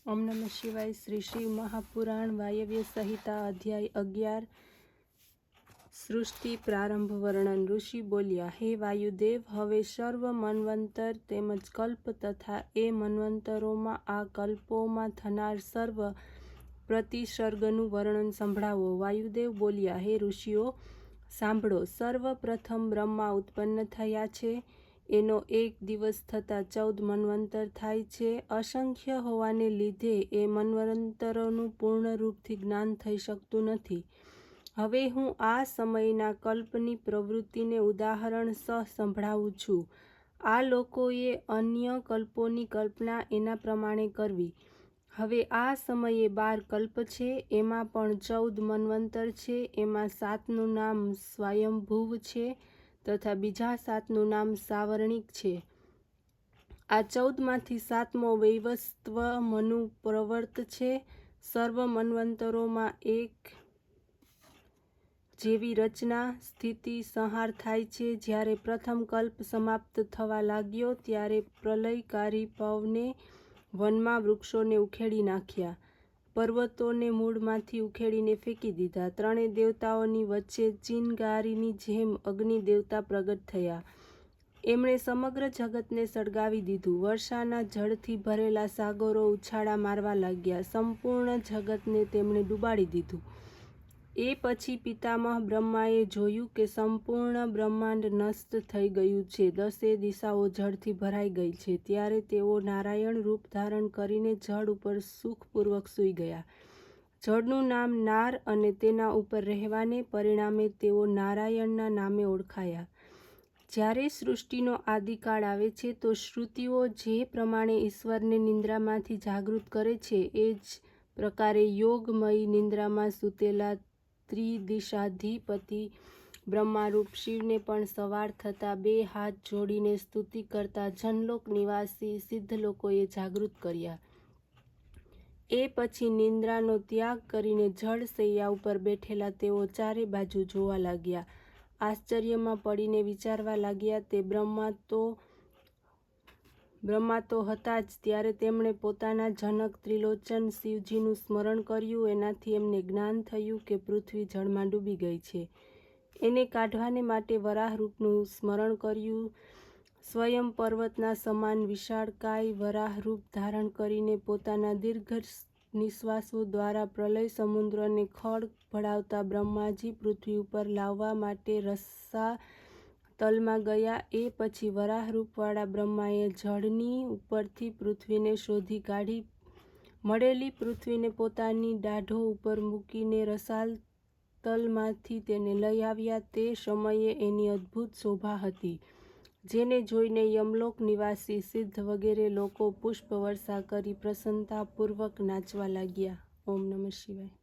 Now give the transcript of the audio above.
ओम नमः शिवाय। श्री शिव महापुराण वायव्य संहिता अध्याय 11 सृष्टि प्रारंभ वर्णन। ऋषि बोल्या, हे वायुदेव, हवे सर्व मन्वंतर તેમજ કલ્પ તથા એ મન્વંતરોમાં આ કલ્પોમાં થનાર સર્વ પ્રતિસર્ગનું વર્ણન સંભળાવો। વાયુદેવ બોલ્યા, હે ઋષિઓ, સાંભળો। સર્વપ્રથમ બ્રહ્મા ઉત્પન્ન થયા છે। એનો એક દિવસ થતાં 14 મન્વંતર થાય છે। અસંખ્ય હોવાને લીધે એ મન્વંતરોનું પૂર્ણ રૂપથી જ્ઞાન થઈ શકતું નથી। હવે હું આ સમયના કલ્પની પ્રવૃત્તિને ઉદાહરણ સહ સંભળાવું છું। આ લોકોએ અન્ય કલ્પોની કલ્પના એના પ્રમાણે કરવી। હવે આ સમયે 12 કલ્પ છે, એમાં પણ 14 મન્વંતર છે। એમાં 7નું નામ સ્વયંભુવ છે તથા બીજા 7નું નામ સાવર્ણિક છે। આ 14માંથી 7મો વૈવસ્વત મનુ પ્રવર્ત છે। સર્વ મન્વંતરોમાં એક જેવી રચના, સ્થિતિ, સંહાર થાય છે। જ્યારે પ્રથમ કલ્પ સમાપ્ત થવા લાગ્યો ત્યારે પ્રલયકારી પવને વનમાં વૃક્ષોને ઉખેડી નાખ્યા, પર્વતોને મૂળમાંથી ઉખેડીને ફેંકી દીધા। ત્રણેય દેવતાઓની વચ્ચે ચિનગારીની જેમ અગ્નિ દેવતા પ્રગટ થયા। એમણે સમગ્ર જગતને સળગાવી દીધું। વર્ષાના જળથી ભરેલા સાગરો ઉછાળા મારવા લાગ્યા। સંપૂર્ણ જગતને તેમણે ડૂબાડી દીધું। એ પછી પિતામહ બ્રહ્માએ જોયું કે સંપૂર્ણ બ્રહ્માંડ નષ્ટ થઈ ગયું છે। 10 દિશાઓ જળથી ભરાઈ ગઈ છે। ત્યારે તેઓ નારાયણ રૂપ ધારણ કરીને જળ ઉપર સુખપૂર્વક સૂઈ ગયા। જળનું નામ નાર અને તેના ઉપર રહેવાને પરિણામે તેઓ નારાયણના નામે ઓળખાયા। જ્યારે સૃષ્ટિનો આદિકાળ આવે છે તો શ્રુતિઓ જે પ્રમાણે ઈશ્વરને નિંદ્રામાંથી જાગૃત કરે છે એ જ પ્રકારે યોગમયી નિંદ્રામાં સૂતેલા ત્રિદિશાધિપતિ બ્રહ્મારૂપ શિવને પણ સવાર થતાં 2 હાથ જોડીને સ્તુતિ કરતા જનલોક નિવાસી સિદ્ધ લોકોએ જાગૃત કર્યા। એ પછી નિંદ્રાનો ત્યાગ કરીને જળ શૈયા ઉપર બેઠેલા તેઓ ચારે બાજુ જોવા લાગ્યા। આશ્ચર્યમાં પડીને વિચારવા લાગ્યા, તે બ્રહ્મા તો હતા જ। ત્યારે તેમણે પોતાના જનક ત્રિલોચન શિવજીનું સ્મરણ કર્યું। એનાથી એમને જ્ઞાન થયું કે પૃથ્વી જળમાં ડૂબી ગઈ છે। એને કાઢવાને માટે વરાહ રૂપનું સ્મરણ કર્યું। સ્વયં પર્વતના સમાન વિશાળકાય વરાહ રૂપ ધારણ કરીને પોતાના દીર્ઘ નિશ્વાસો દ્વારા પ્રલય સમુદ્રને ખળભળાવતા બ્રહ્માજી પૃથ્વી ઉપર લાવવા માટે રસાતલમાં ગયા। એ પછી વરાહ રૂપવાળા બ્રહ્માએ જળની ઉપરથી પૃથ્વીને શોધી કાઢી મળેલી પૃથ્વીને પોતાની દાઢો ઉપર મૂકીને રસાતલમાંથી તેને લઈ આવ્યા। તે સમયે એની અદ્ભુત શોભા હતી, જેને જોઈને યમલોક નિવાસી સિદ્ધ વગેરે લોકો પુષ્પવર્ષા કરી પ્રસન્નતાપૂર્વક નાચવા લાગ્યા। ઓમ નમઃ શિવાય।